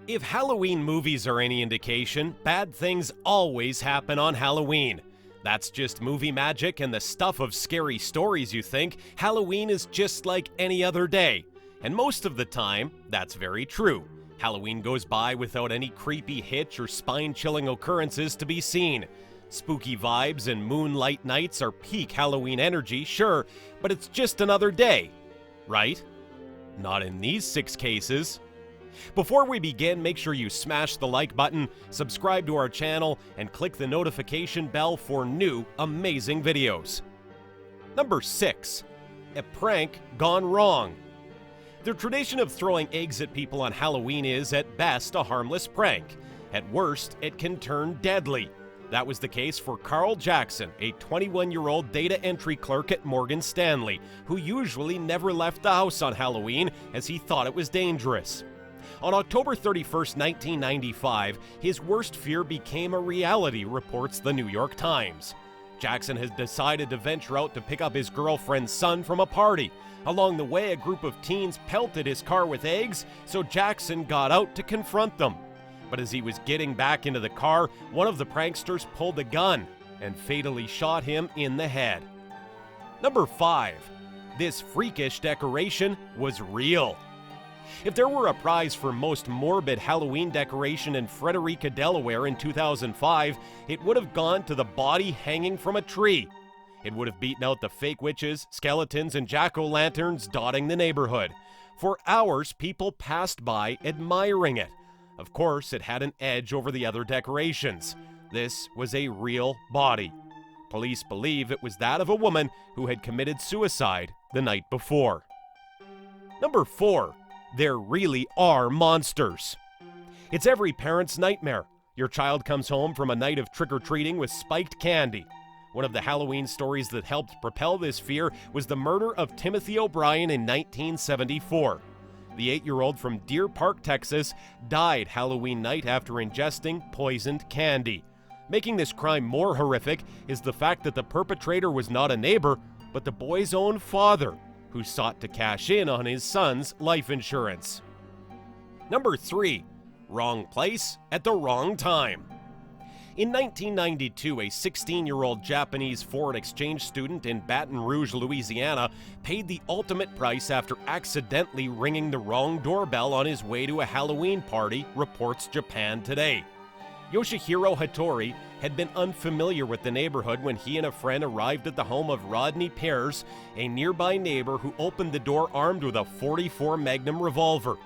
If Halloween movies are any indication, bad things always happen on Halloween. That's just movie magic and the stuff of scary stories, you think. Halloween is just like any other day. And most of the time, that's very true. Halloween goes by without any creepy hitch or spine-chilling occurrences to be seen. Spooky vibes and moonlight nights are peak Halloween energy, sure, but it's just another day, right? Not in these 6 cases. Before we begin, make sure you smash the like button, subscribe to our channel, and click the notification bell for new, amazing videos. Number 6. A prank gone wrong. The tradition of throwing eggs at people on Halloween is, at best, a harmless prank. At worst, it can turn deadly. That was the case for Carl Jackson, a 21-year-old data entry clerk at Morgan Stanley, who usually never left the house on Halloween as he thought it was dangerous. On October 31st, 1995, his worst fear became a reality, reports the New York Times. Jackson had decided to venture out to pick up his girlfriend's son from a party. Along the way, a group of teens pelted his car with eggs, so Jackson got out to confront them. But as he was getting back into the car, one of the pranksters pulled a gun and fatally shot him in the head. Number 5. This freakish decoration was real. If there were a prize for most morbid Halloween decoration in Frederica, Delaware in 2005, it would have gone to the body hanging from a tree. It would have beaten out the fake witches, skeletons, and jack-o'-lanterns dotting the neighborhood. For hours, people passed by admiring it. Of course, it had an edge over the other decorations. This was a real body. Police believe it was that of a woman who had committed suicide the night before. Number 4. There really are monsters. It's every parent's nightmare. Your child comes home from a night of trick-or-treating with spiked candy. One of the Halloween stories that helped propel this fear was the murder of Timothy O'Brien in 1974. The 8-year-old from Deer Park, Texas, died Halloween night after ingesting poisoned candy. Making this crime more horrific is the fact that the perpetrator was not a neighbor, but the boy's own father, who sought to cash in on his son's life insurance. Number 3. Wrong place at the wrong time. In 1992, a 16-year-old Japanese foreign exchange student in Baton Rouge, Louisiana, paid the ultimate price after accidentally ringing the wrong doorbell on his way to a Halloween party, reports Japan Today. Yoshihiro Hattori had been unfamiliar with the neighborhood when he and a friend arrived at the home of Rodney Pears, a nearby neighbor who opened the door armed with a .44 Magnum revolver.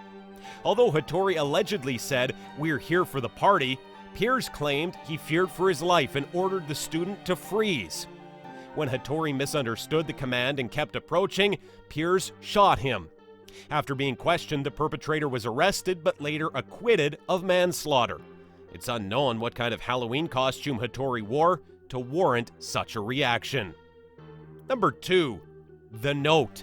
Although Hattori allegedly said, "We're here for the party," Pears claimed he feared for his life and ordered the student to freeze. When Hattori misunderstood the command and kept approaching, Pears shot him. After being questioned, the perpetrator was arrested but later acquitted of manslaughter. It's unknown what kind of Halloween costume Hattori wore to warrant such a reaction. Number 2. The note.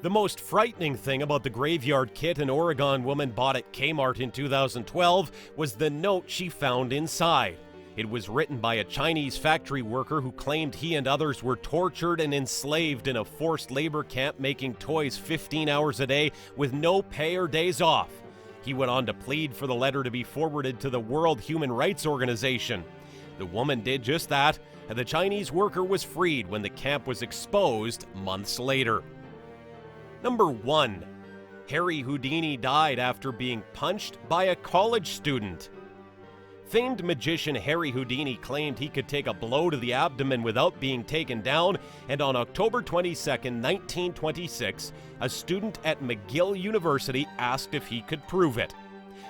The most frightening thing about the graveyard kit an Oregon woman bought at Kmart in 2012 was the note she found inside. It was written by a Chinese factory worker who claimed he and others were tortured and enslaved in a forced labor camp making toys 15 hours a day with no pay or days off. He went on to plead for the letter to be forwarded to the World Human Rights Organization. The woman did just that, and the Chinese worker was freed when the camp was exposed months later. Number 1. Harry Houdini died after being punched by a college student. Famed magician Harry Houdini claimed he could take a blow to the abdomen without being taken down, and on October 22, 1926, a student at McGill University asked if he could prove it.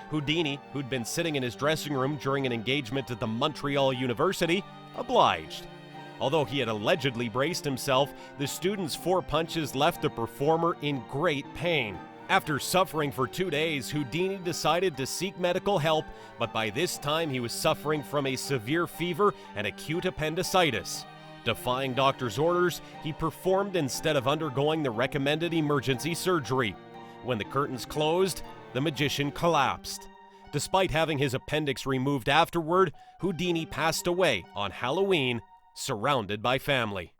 Houdini, who'd been sitting in his dressing room during an engagement at the Montreal University, obliged. Although he had allegedly braced himself, the student's 4 punches left the performer in great pain. After suffering for 2 days, Houdini decided to seek medical help, but by this time he was suffering from a severe fever and acute appendicitis. Defying doctor's orders, he performed instead of undergoing the recommended emergency surgery. When the curtains closed, the magician collapsed. Despite having his appendix removed afterward, Houdini passed away on Halloween, surrounded by family.